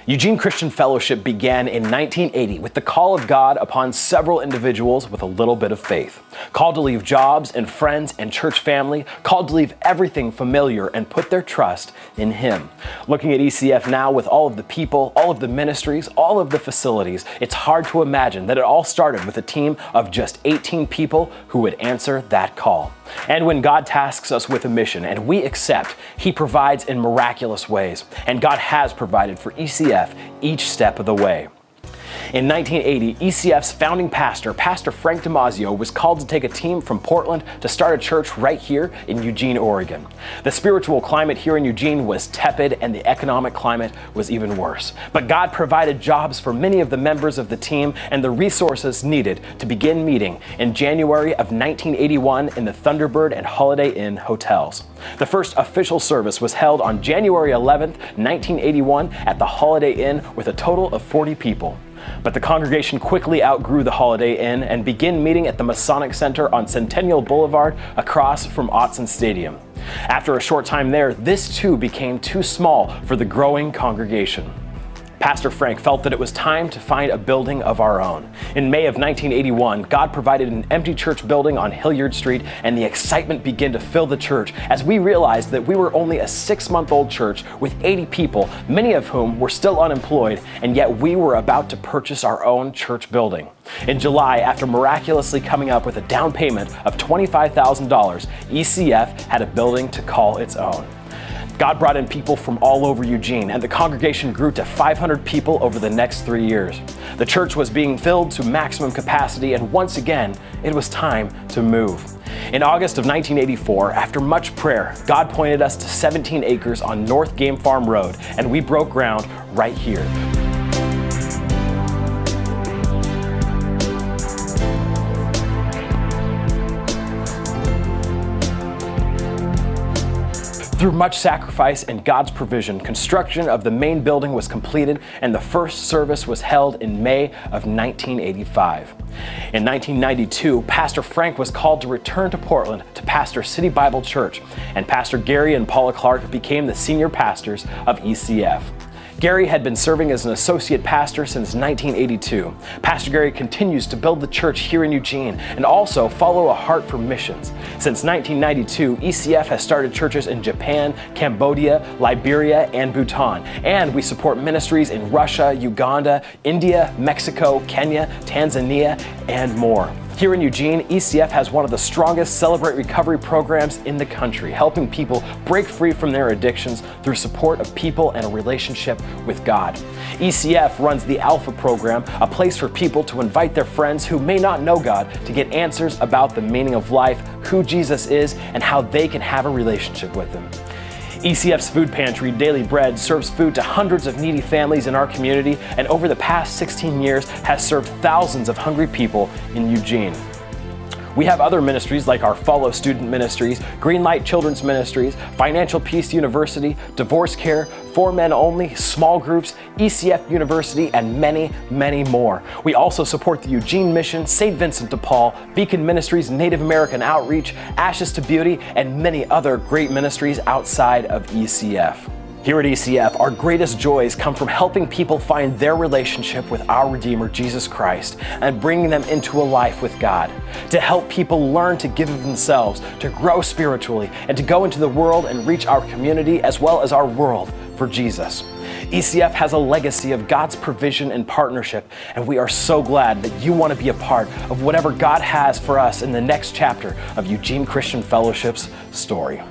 Eugene Christian Fellowship began in 1980 with the call of God upon several individuals with a little bit of faith. Called to leave jobs and friends and church family, called to leave everything familiar and put their trust in Him. Looking at ECF now with all of the people, all of the ministries, all of the facilities, it's hard to imagine that it all started with a team of just 18 people who would answer that call. And when God tasks us with a mission and we accept, He provides in miraculous ways. And God has provided for ECF each step of the way. In 1980, ECF's founding pastor, Pastor Frank DiMaggio, was called to take a team from Portland to start a church right here in Eugene, Oregon. The spiritual climate here in Eugene was tepid and the economic climate was even worse. But God provided jobs for many of the members of the team and the resources needed to begin meeting in January of 1981 in the Thunderbird and Holiday Inn hotels. The first official service was held on January 11th, 1981 at the Holiday Inn with a total of 40 people. But the congregation quickly outgrew the Holiday Inn and began meeting at the Masonic Center on Centennial Boulevard across from Autzen Stadium. After a short time there, this too became too small for the growing congregation. Pastor Frank felt that it was time to find a building of our own. In May of 1981, God provided an empty church building on Hilliard Street, and the excitement began to fill the church as we realized that we were only a 6-month-old church with 80 people, many of whom were still unemployed, and yet we were about to purchase our own church building. In July, after miraculously coming up with a down payment of $25,000, ECF had a building to call its own. God brought in people from all over Eugene, and the congregation grew to 500 people over the next 3 years. The church was being filled to maximum capacity, and once again, it was time to move. In August of 1984, after much prayer, God pointed us to 17 acres on North Game Farm Road, and we broke ground right here. Through much sacrifice and God's provision, construction of the main building was completed and the first service was held in May of 1985. In 1992, Pastor Frank was called to return to Portland to pastor City Bible Church, and Pastor Gary and Paula Clark became the senior pastors of ECF. Gary had been serving as an associate pastor since 1982. Pastor Gary continues to build the church here in Eugene and also follow a heart for missions. Since 1992, ECF has started churches in Japan, Cambodia, Liberia, and Bhutan. And we support ministries in Russia, Uganda, India, Mexico, Kenya, Tanzania, and more. Here in Eugene, ECF has one of the strongest Celebrate Recovery programs in the country, helping people break free from their addictions through support of people and a relationship with God. ECF runs the Alpha program, a place for people to invite their friends who may not know God to get answers about the meaning of life, who Jesus is, and how they can have a relationship with Him. ECF's food pantry, Daily Bread, serves food to hundreds of needy families in our community, and over the past 16 years has served thousands of hungry people in Eugene. We have other ministries like our Follow Student Ministries, Greenlight Children's Ministries, Financial Peace University, Divorce Care, For Men Only, Small Groups, ECF University, and many, many more. We also support the Eugene Mission, St. Vincent de Paul, Beacon Ministries, Native American Outreach, Ashes to Beauty, and many other great ministries outside of ECF. Here at ECF, our greatest joys come from helping people find their relationship with our Redeemer, Jesus Christ, and bringing them into a life with God. To help people learn to give of themselves, to grow spiritually, and to go into the world and reach our community as well as our world for Jesus. ECF has a legacy of God's provision and partnership, and we are so glad that you want to be a part of whatever God has for us in the next chapter of Eugene Christian Fellowship's story.